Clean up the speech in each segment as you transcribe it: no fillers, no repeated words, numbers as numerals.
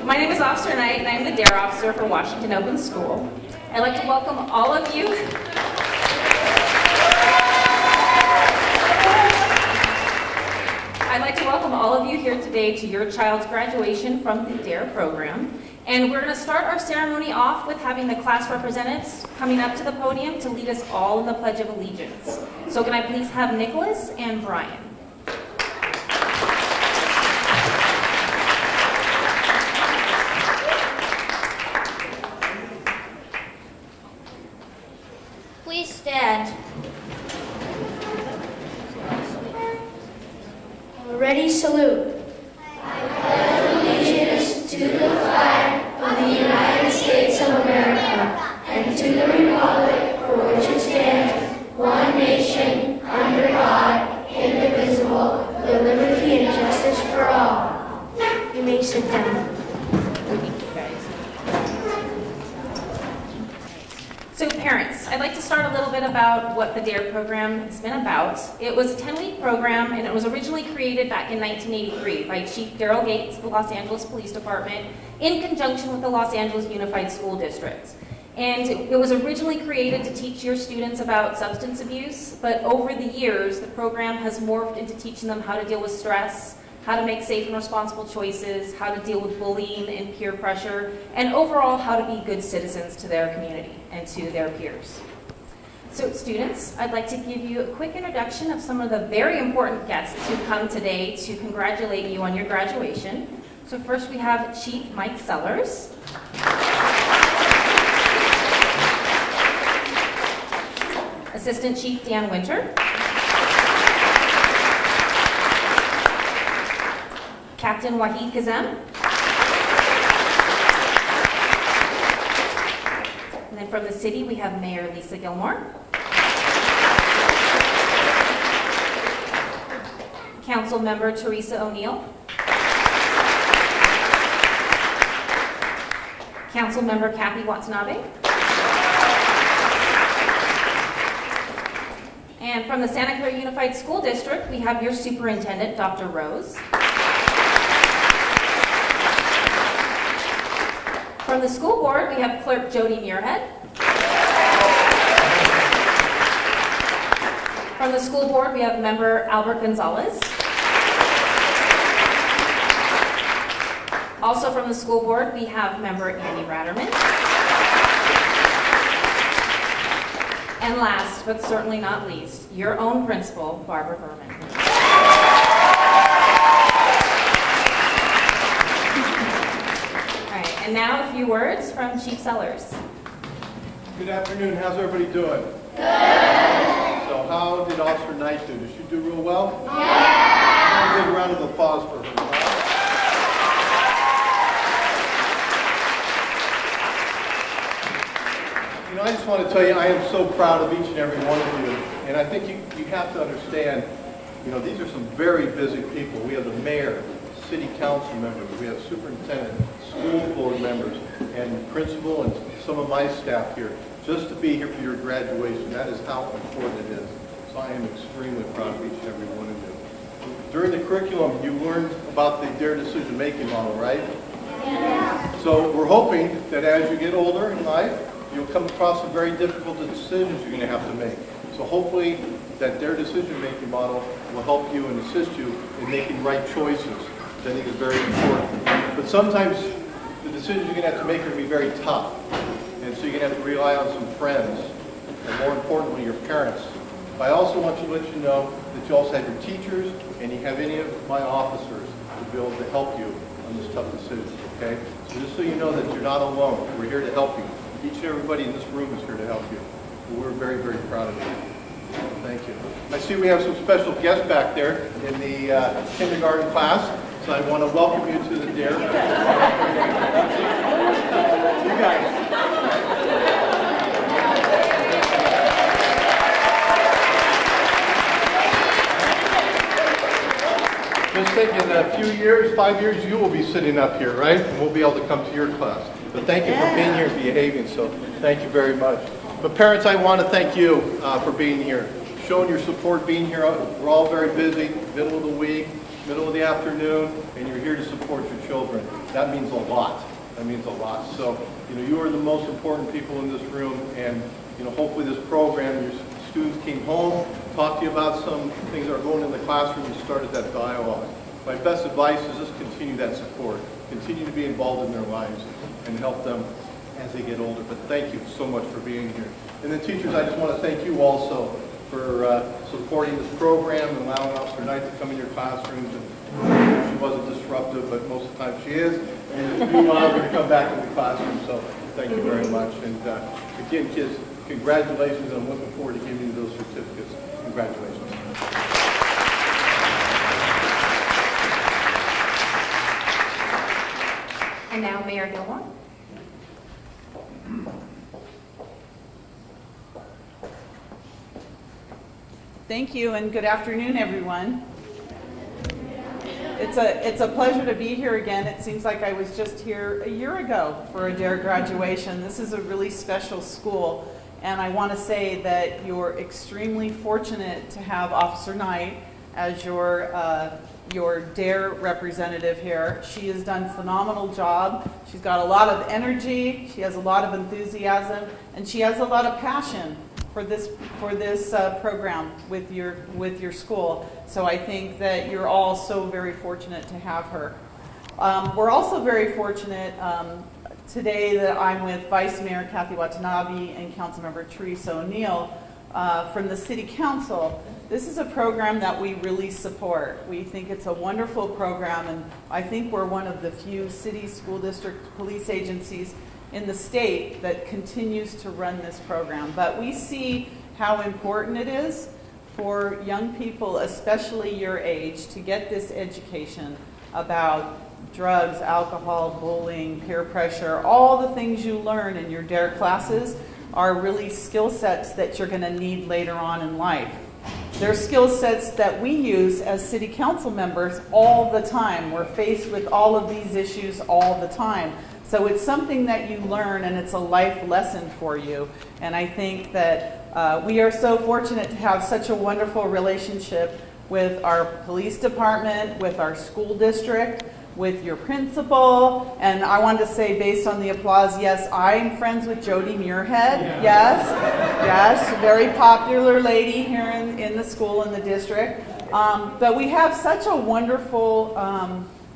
My name is Officer Knight, and I'm the DARE officer for Washington Open School. I'd like to welcome all of you. I'd like to welcome all of you here today to your child's graduation from the DARE program. And we're going to start our ceremony off with having the class representatives coming up to the podium to lead us all in the Pledge of Allegiance. So can I please have Nicholas and Brian? Please stand. Ready, salute. I pledge allegiance to the flag of the United States of America and to the republic for which it stands, one nation, under God, indivisible, with liberty and justice for all. You may sit down. So parents, I'd like to start a little bit about what the DARE program has been about. It was a 10-week program, and it was originally created back in 1983 by Chief Daryl Gates of the Los Angeles Police Department in conjunction with the Los Angeles Unified School District. And it was originally created to teach your students about substance abuse, but over the years, the program has morphed into teaching them how to deal with stress, how to make safe and responsible choices, how to deal with bullying and peer pressure, and overall how to be good citizens to their community and to their peers. So students, I'd like to give you a quick introduction of some of the very important guests who come today to congratulate you on your graduation. So first we have Chief Mike Sellers. Assistant Chief Dan Winter. Captain Wahid Kazem. And then from the city, we have Mayor Lisa Gilmore. Council Member Teresa O'Neill. Council Member Kathy Watanabe. And from the Santa Clara Unified School District, we have your Superintendent, Dr. Rose. From the school board, we have Clerk Jody Muirhead. From the school board, we have Member Albert Gonzalez. Also from the school board, we have Member Andy Ratterman. And last, but certainly not least, your own principal, Barbara Berman. And now a few words from Chief Sellers. Good afternoon. How's everybody doing? Good. So how did Officer Knight do? Did she do real well? Yeah. A big round of applause for her. You know, I just want to tell you, I am so proud of each and every one of you. And I think you have to understand, you know, these are some very busy people. We have the mayor, city council members, we have superintendent, school board members, and principal, and some of my staff here, just to be here for your graduation. That is how important it is. So I am extremely proud of each and every one of you. During the curriculum, you learned about the DARE decision-making model, right? Yeah. So we're hoping that as you get older in life, you'll come across some very difficult decisions you're going to have to make. So hopefully that DARE decision-making model will help you and assist you in making right choices. I think is very important. But sometimes the decisions you're going to have to make are going to be very tough. And so you're going to have to rely on some friends, and more importantly, your parents. But I also want to let you know that you also have your teachers, and you have any of my officers to be able to help you on this tough decision, okay? So just so you know that you're not alone. We're here to help you. Each and everybody in this room is here to help you. We're very, very proud of you. Thank you. I see we have some special guests back there in the kindergarten class. So I want to welcome you to the DARE. You guys. Just think in a few years, 5 years, you will be sitting up here, right? And we'll be able to come to your class. But thank you for being here and behaving, so thank you very much. But parents, I want to thank you for being here, showing your support, being here. We're all very busy, middle of the week. middle of the afternoon, and you're here to support your children. That means a lot. That means a lot. So, you are the most important people in this room, and, hopefully this program, your students came home, talked to you about some things that are going in the classroom, and started that dialogue. My best advice is just continue that support. Continue to be involved in their lives and help them as they get older. But thank you so much for being here. And then teachers, I just want to thank you also for supporting this program and allowing Officer Knight to come in your classrooms. And she wasn't disruptive, but most of the time she is. And you allow her to come back in the classroom, so thank you very much. And again, kids, congratulations. I'm looking forward to giving you those certificates. Congratulations. And now Mayor Gilmore. Thank you, and good afternoon, everyone. It's a pleasure to be here again. It seems like I was just here a year ago for a DARE graduation. This is a really special school, and I want to say that you're extremely fortunate to have Officer Knight as your DARE representative here. She has done a phenomenal job. She's got a lot of energy, she has a lot of enthusiasm, and she has a lot of passion for this program with your school. So I think that you're all so very fortunate to have her. We're also very fortunate today that I'm with Vice Mayor Kathy Watanabe and Councilmember Teresa O'Neill from the City Council. This is a program that we really support. We think it's a wonderful program, and I think we're one of the few city, school district, police agencies in the state that continues to run this program. But we see how important it is for young people, especially your age, to get this education about drugs, alcohol, bullying, peer pressure. All the things you learn in your DARE classes are really skill sets that you're going to need later on in life. They're skill sets that we use as city council members all the time. We're faced with all of these issues all the time. So it's something that you learn, and it's a life lesson for you. And I think that we are so fortunate to have such a wonderful relationship with our police department, with our school district, with your principal. And I wanted to say, based on the applause, yes, I'm friends with Jody Muirhead. Yeah. Yes, very popular lady here in the school, in the district. But we have such a wonderful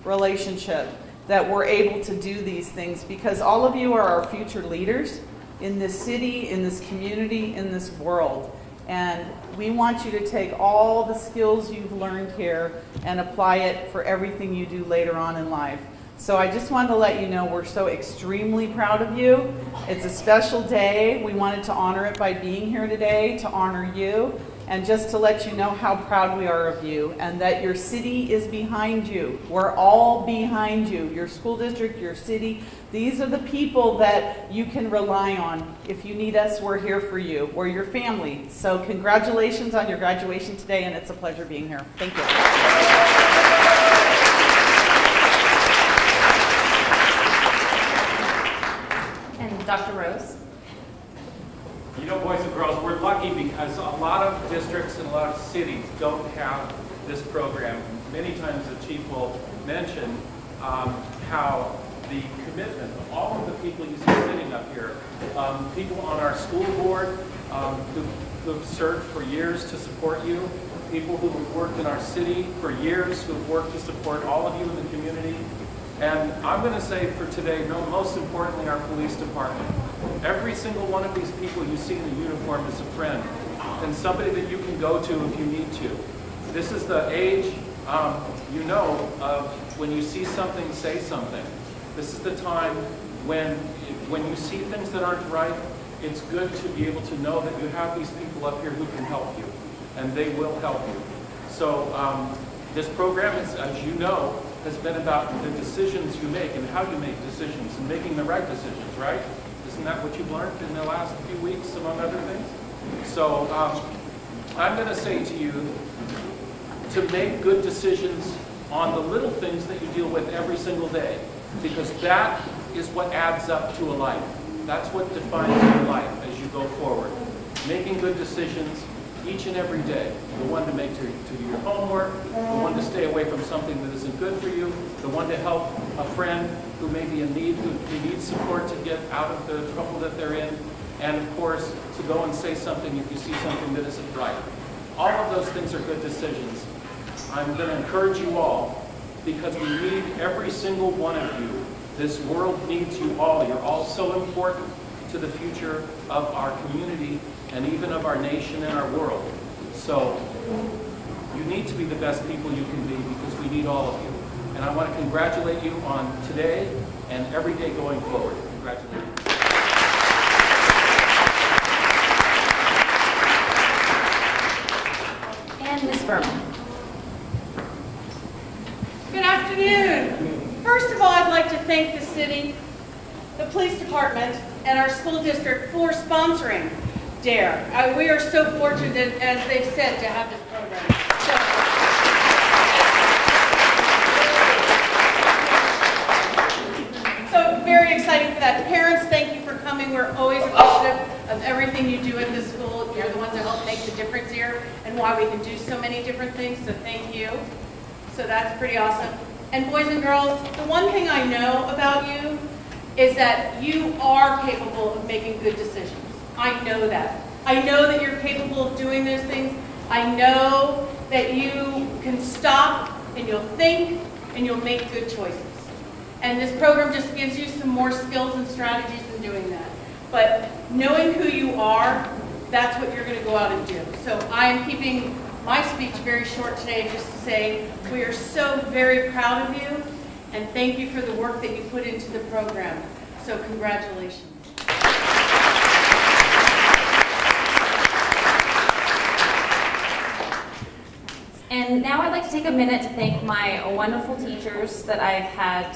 relationship that we're able to do these things, because all of you are our future leaders in this city, in this community, in this world. And we want you to take all the skills you've learned here and apply it for everything you do later on in life. So I just wanted to let you know we're so extremely proud of you. It's a special day. We wanted to honor it by being here today, to honor you, and just to let you know how proud we are of you, and that your city is behind you. We're all behind you. Your school district, your city. These are the people that you can rely on. If you need us, we're here for you. We're your family. So congratulations on your graduation today, and it's a pleasure being here. Thank you. And Dr. Rose. You know, boys and girls, we're lucky because a lot of districts and a lot of cities don't have this program. Many times the chief will mention how the commitment of all of the people you see sitting up here, people on our school board who've served for years to support you, people who have worked in our city for years, who have worked to support all of you in the community. And I'm going to say for today, most importantly, our police department. Every single one of these people you see in the uniform is a friend, and somebody that you can go to if you need to. This is the age, of when you see something, say something. This is the time when you see things that aren't right, it's good to be able to know that you have these people up here who can help you, and they will help you. So this program, as you know, has been about the decisions you make and how you make decisions and making the right decisions, right? Isn't that what you've learned in the last few weeks, among other things? So I'm going to say to you to make good decisions on the little things that you deal with every single day, because that is what adds up to a life. That's what defines your life as you go forward. Making good decisions, each and every day. The one to make to do your homework, the one to stay away from something that isn't good for you, the one to help a friend who may be in need, who needs support to get out of the trouble that they're in, and of course, to go and say something if you see something that isn't right. All of those things are good decisions. I'm going to encourage you all, because we need every single one of you. This world needs you all. You're all so important to the future of our community and even of our nation and our world. So you need to be the best people you can be, because we need all of you. And I want to congratulate you on today and every day going forward. Congratulations. And Ms. Berman. Good afternoon. First of all, I'd like to thank the city, the police department, and our school district for sponsoring DARE. We are so fortunate, as they've said, to have this program. So very exciting for that. Parents, thank you for coming. We're always appreciative of everything you do at the school. You're the ones that help make the difference here and why we can do so many different things, so thank you. So that's pretty awesome. And boys and girls, the one thing I know about you is that you are capable of making good decisions. I know that. I know that you're capable of doing those things. I know that you can stop and you'll think and you'll make good choices. And this program just gives you some more skills and strategies in doing that. But knowing who you are, that's what you're going to go out and do. So I'm keeping my speech very short today, just to say we are so very proud of you, and thank you for the work that you put into the program. So congratulations. And now I'd like to take a minute to thank my wonderful teachers that I've had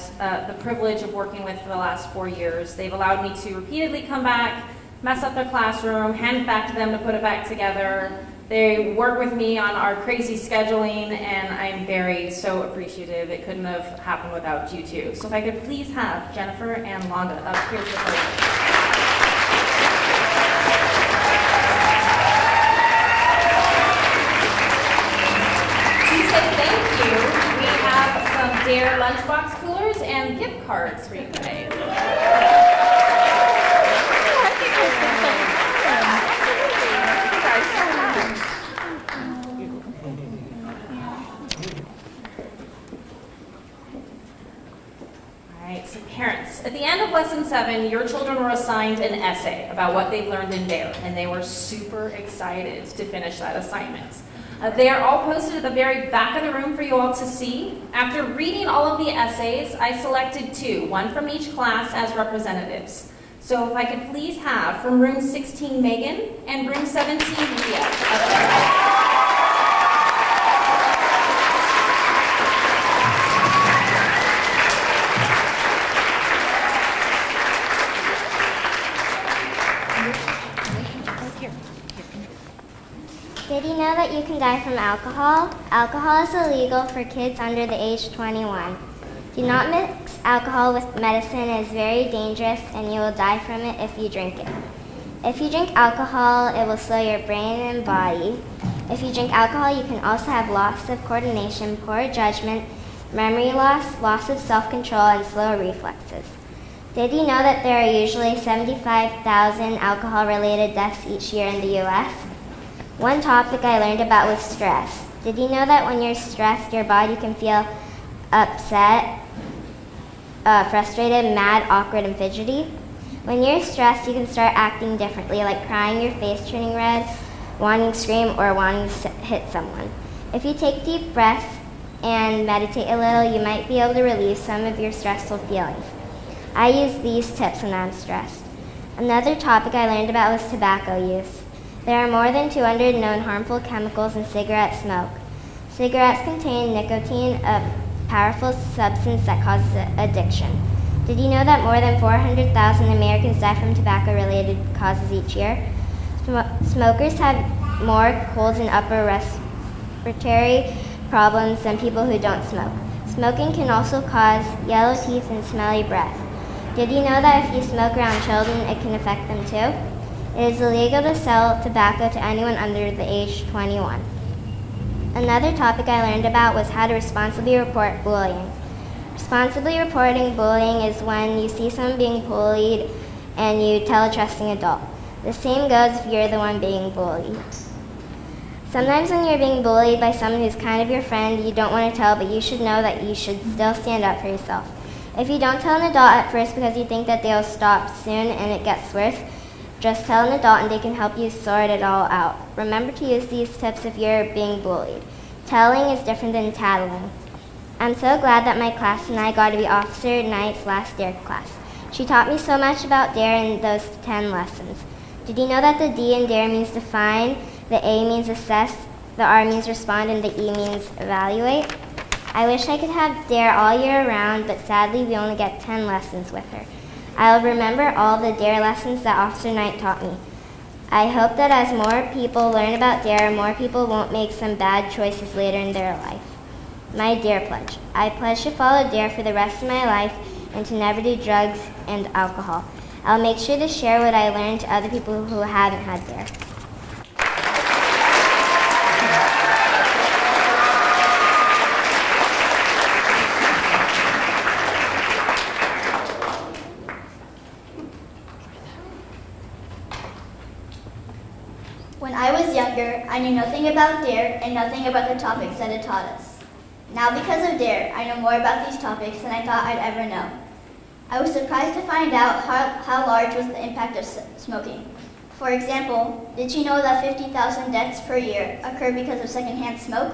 the privilege of working with for the last 4 years. They've allowed me to repeatedly come back, mess up their classroom, hand it back to them to put it back together. They work with me on our crazy scheduling, and I'm so appreciative. It couldn't have happened without you two. So if I could please have Jennifer and Londa up here to the podium. To say thank you, we have some DARE lunchbox coolers and gift cards for you guys. So parents, at the end of lesson 7, your children were assigned an essay about what they've learned in DARE, and they were super excited to finish that assignment. They are all posted at the very back of the room for you all to see. After reading all of the essays, I selected 2, one from each class as representatives. So if I could please have from room 16, Megan, and room 17, Leah. Did you know that you can die from alcohol? Alcohol is illegal for kids under the age 21. Do not mix alcohol with medicine. It is very dangerous and you will die from it if you drink it. If you drink alcohol, it will slow your brain and body. If you drink alcohol, you can also have loss of coordination, poor judgment, memory loss, loss of self-control, and slow reflexes. Did you know that there are usually 75,000 alcohol-related deaths each year in the U.S.? One topic I learned about was stress. Did you know that when you're stressed, your body can feel upset, frustrated, mad, awkward, and fidgety? When you're stressed, you can start acting differently, like crying, your face turning red, wanting to scream, or wanting to hit someone. If you take deep breaths and meditate a little, you might be able to relieve some of your stressful feelings. I use these tips when I'm stressed. Another topic I learned about was tobacco use. There are more than 200 known harmful chemicals in cigarette smoke. Cigarettes contain nicotine, a powerful substance that causes addiction. Did you know that more than 400,000 Americans die from tobacco-related causes each year? Smokers have more colds and upper respiratory problems than people who don't smoke. Smoking can also cause yellow teeth and smelly breath. Did you know that if you smoke around children, it can affect them too? It is illegal to sell tobacco to anyone under the age 21. Another topic I learned about was how to responsibly report bullying. Responsibly reporting bullying is when you see someone being bullied and you tell a trusting adult. The same goes if you're the one being bullied. Sometimes when you're being bullied by someone who's kind of your friend, you don't want to tell, but you should know that you should still stand up for yourself. If you don't tell an adult at first because you think that they'll stop soon and it gets worse, just tell an adult and they can help you sort it all out. Remember to use these tips if you're being bullied. Telling is different than tattling. I'm so glad that my class and I got to be Officer Knight's last DARE class. She taught me so much about DARE in those 10 lessons. Did you know that the D in DARE means define, the A means assess, the R means respond, and the E means evaluate? I wish I could have DARE all year round, but sadly we only get 10 lessons with her. I'll remember all the DARE lessons that Officer Knight taught me. I hope that as more people learn about DARE, more people won't make some bad choices later in their life. My DARE pledge. I pledge to follow DARE for the rest of my life and to never do drugs and alcohol. I'll make sure to share what I learned to other people who haven't had DARE. When I was younger, I knew nothing about DARE and nothing about the topics that it taught us. Now because of DARE, I know more about these topics than I thought I'd ever know. I was surprised to find out how large was the impact of smoking. For example, did you know that 50,000 deaths per year occur because of secondhand smoke?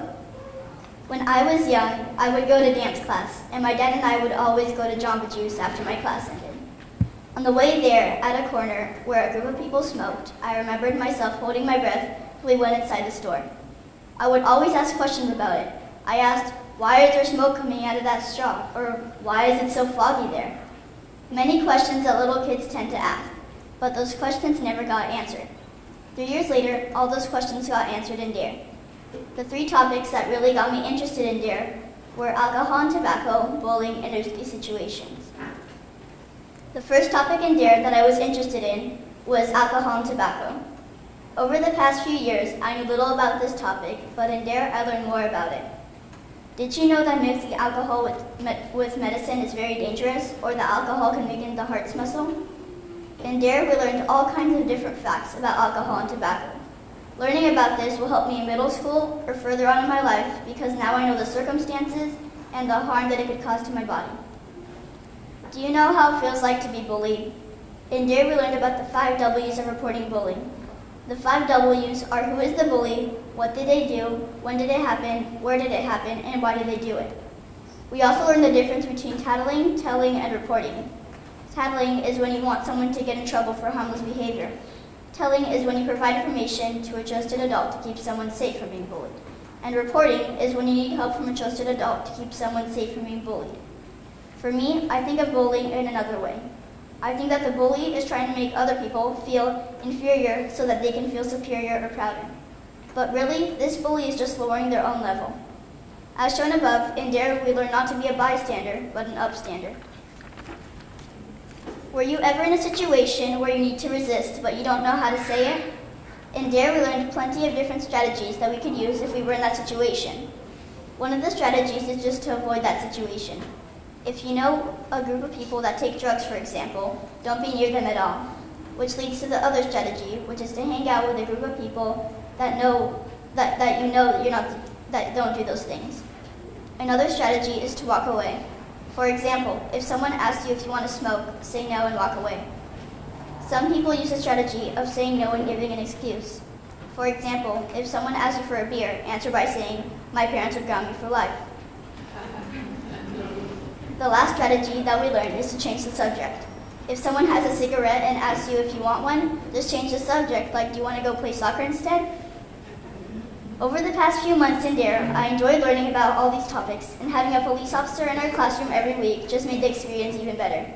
When I was young, I would go to dance class, and my dad and I would always go to Jamba Juice after my class ended. On the way there, at a corner where a group of people smoked, I remembered myself holding my breath till we went inside the store. I would always ask questions about it. I asked, why is there smoke coming out of that straw? Or why is it so foggy there? Many questions that little kids tend to ask, but those questions never got answered. 3 years later, all those questions got answered in DARE. The 3 topics that really got me interested in DARE were alcohol and tobacco, bullying, and risky situations. The first topic in DARE that I was interested in was alcohol and tobacco. Over the past few years, I knew little about this topic, but in DARE I learned more about it. Did you know that mixing alcohol with medicine is very dangerous, or that alcohol can weaken the heart's muscle? In DARE, we learned all kinds of different facts about alcohol and tobacco. Learning about this will help me in middle school or further on in my life because now I know the circumstances and the harm that it could cause to my body. Do you know how it feels like to be bullied? In DARE, we learned about the 5 W's of reporting bullying. The 5 W's are who is the bully, what did they do, when did it happen, where did it happen, and why did they do it. We also learned the difference between tattling, telling, and reporting. Tattling is when you want someone to get in trouble for harmless behavior. Telling is when you provide information to a trusted adult to keep someone safe from being bullied. And reporting is when you need help from a trusted adult to keep someone safe from being bullied. For me, I think of bullying in another way. I think that the bully is trying to make other people feel inferior so that they can feel superior or prouder. But really, this bully is just lowering their own level. As shown above, in DARE, we learn not to be a bystander, but an upstander. Were you ever in a situation where you need to resist, but you don't know how to say it? In DARE, we learned plenty of different strategies that we could use if we were in that situation. One of the strategies is just to avoid that situation. If you know a group of people that take drugs, for example, don't be near them at all, which leads to the other strategy, which is to hang out with a group of people that that don't do those things. Another strategy is to walk away. For example, if someone asks you if you want to smoke, say no and walk away. Some people use the strategy of saying no and giving an excuse. For example, if someone asks you for a beer, answer by saying, my parents would ground me for life. The last strategy that we learned is to change the subject. If someone has a cigarette and asks you if you want one, just change the subject, like do you want to go play soccer instead? Over the past few months in DARE, I enjoyed learning about all these topics, and having a police officer in our classroom every week just made the experience even better.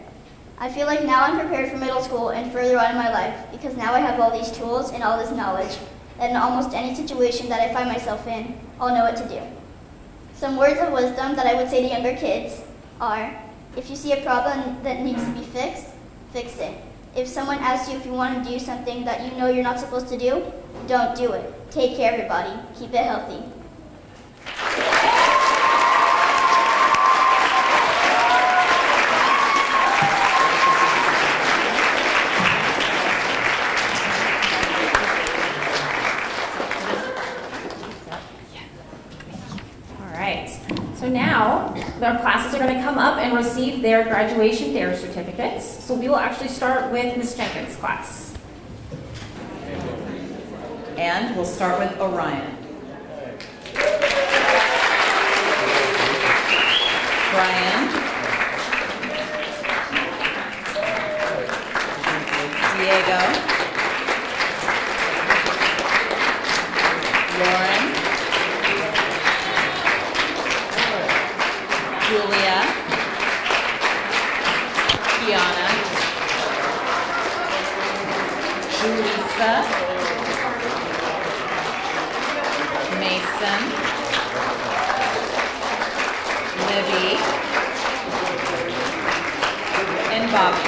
I feel like now I'm prepared for middle school and further on in my life, because now I have all these tools and all this knowledge, that in almost any situation that I find myself in, I'll know what to do. Some words of wisdom that I would say to younger kids are, if you see a problem that needs to be fixed, fix it. If someone asks you if you want to do something that you know you're not supposed to do, don't do it. Take care, everybody. Keep it healthy. All right. So now, our classes are going to come up and receive their graduation DARE certificates. So we will actually start with Ms. Jenkins' class. And we'll start with Orion. Brian. Diego. Lauren. Julia. Kiana. Julissa. Mason, Libby, and Bobby.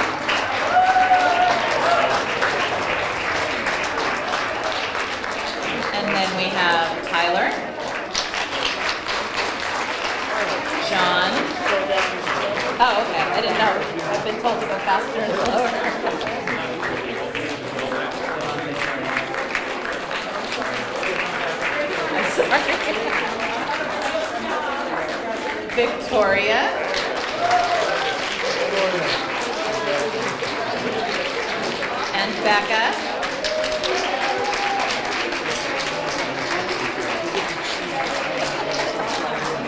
And then we have Tyler, John. Oh, okay. I didn't know. I've been told to go faster and slower. Victoria. And Becca.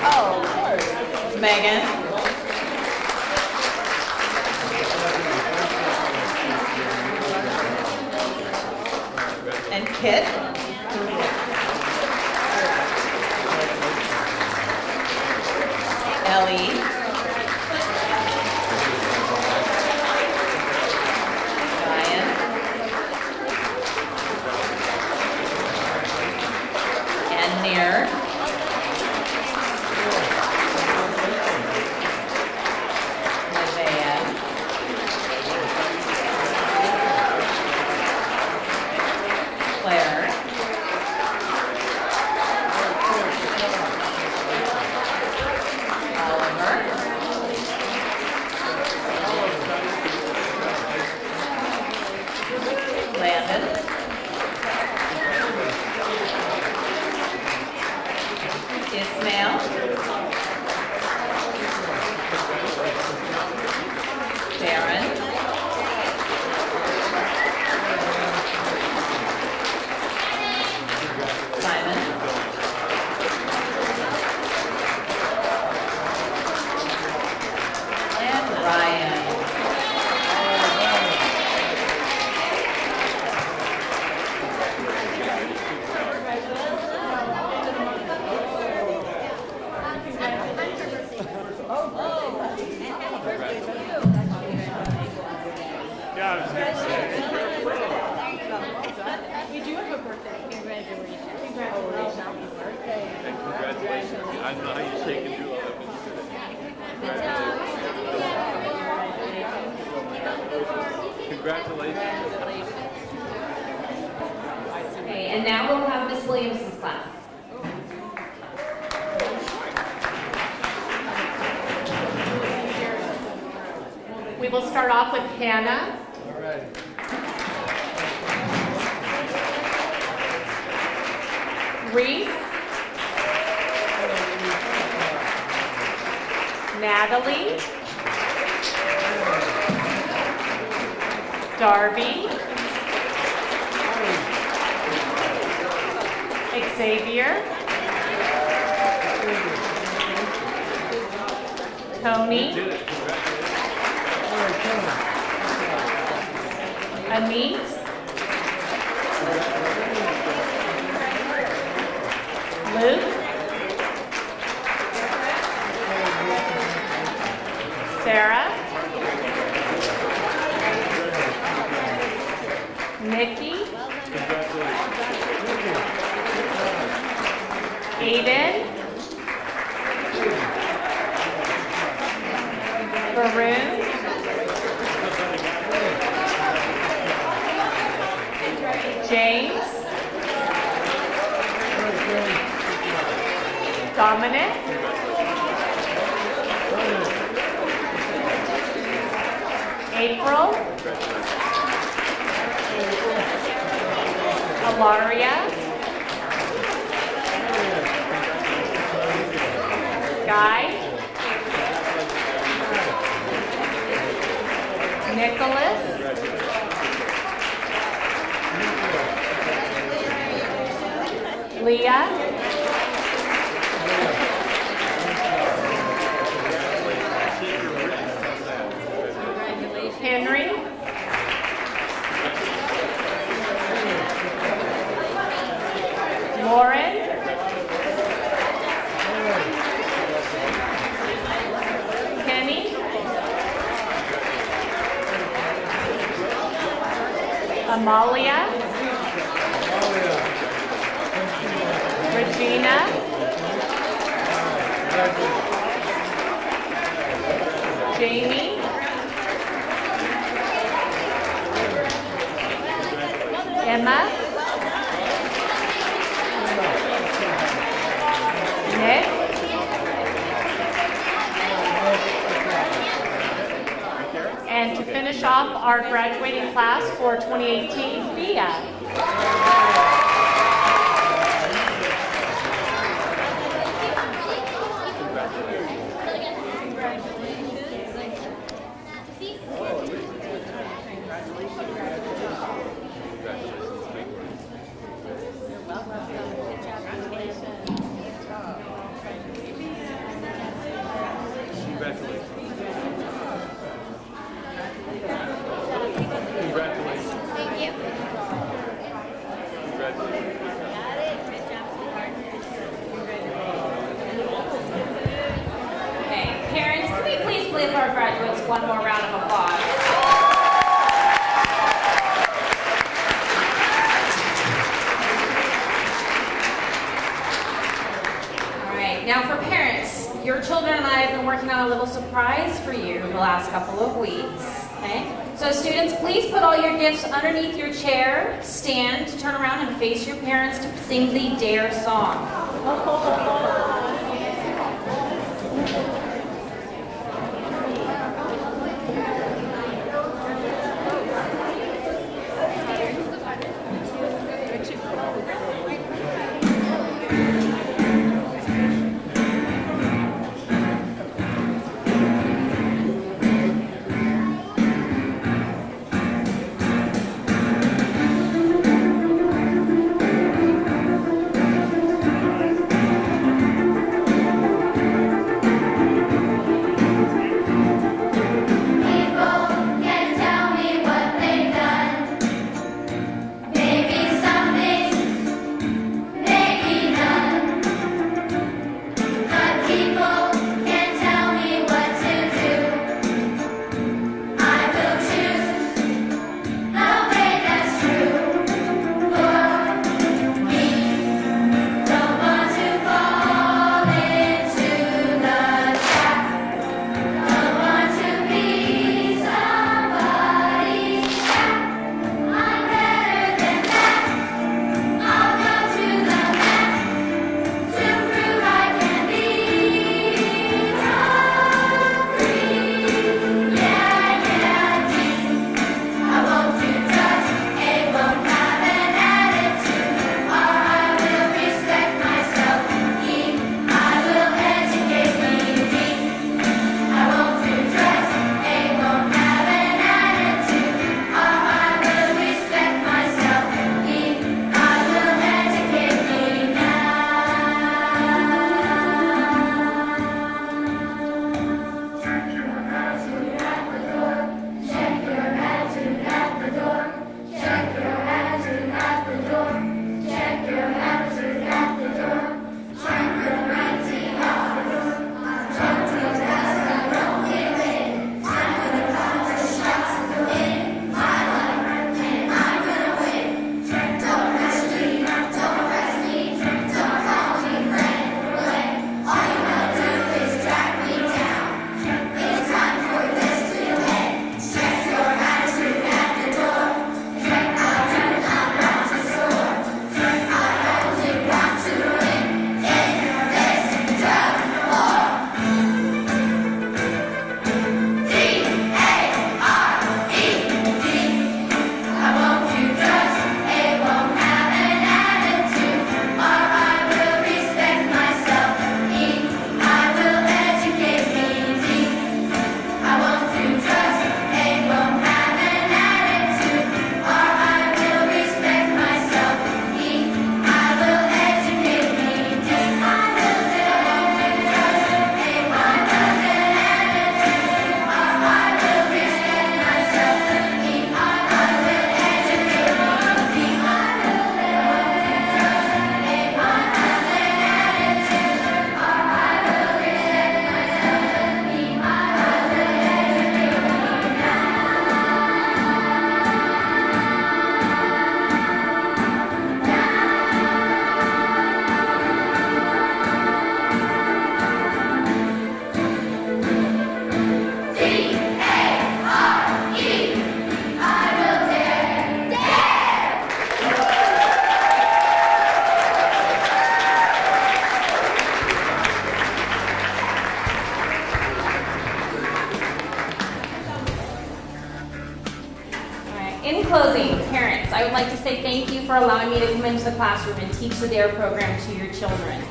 Oh, of course. Megan. And Kit. Ellie. Ryan. And Nir. Nevaeh. Claire. Landon. Ismail. Darren. Simon. And Ryan. I don't know how you shake and do all that. Congratulations. Okay, and now we'll have Ms. Williamson's class. We will start off with Hannah. All right. Reese. Natalie. Darby. Xavier. Tony. Amit. Luke. Sarah. Nikki. Aiden. Varun. Dominic. April. Alaria. Guy. Nicholas. Leah. Henry. Lauren. Penny. Amalia. Regina. Jamie. Emma. Nick. And to finish off our graduating class for 2018, Bia. Okay, parents, can we please give our graduates one more round of applause? All right, now for parents, your children and I have been working on a little surprise for you the last couple of weeks. Okay? So students, please put all your gifts underneath your chair, stand to turn around and face your parents to sing the DARE song. In closing, parents, I would like to say thank you for allowing me to come into the classroom and teach the DARE program to your children.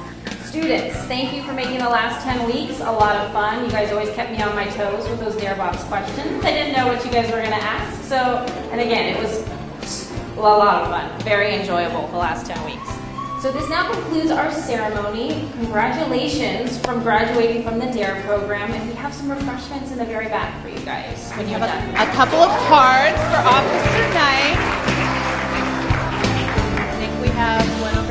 Students, thank you for making the last 10 weeks a lot of fun. You guys always kept me on my toes with those DARE Box questions. I didn't know what you guys were going to ask. So, and again, it was a lot of fun. Very enjoyable the last 10 weeks. So this now concludes our ceremony. Congratulations from graduating from the DARE program. And we have some refreshments in the very back for you guys when you're done. A couple of cards for Officer Knight. I think we have one over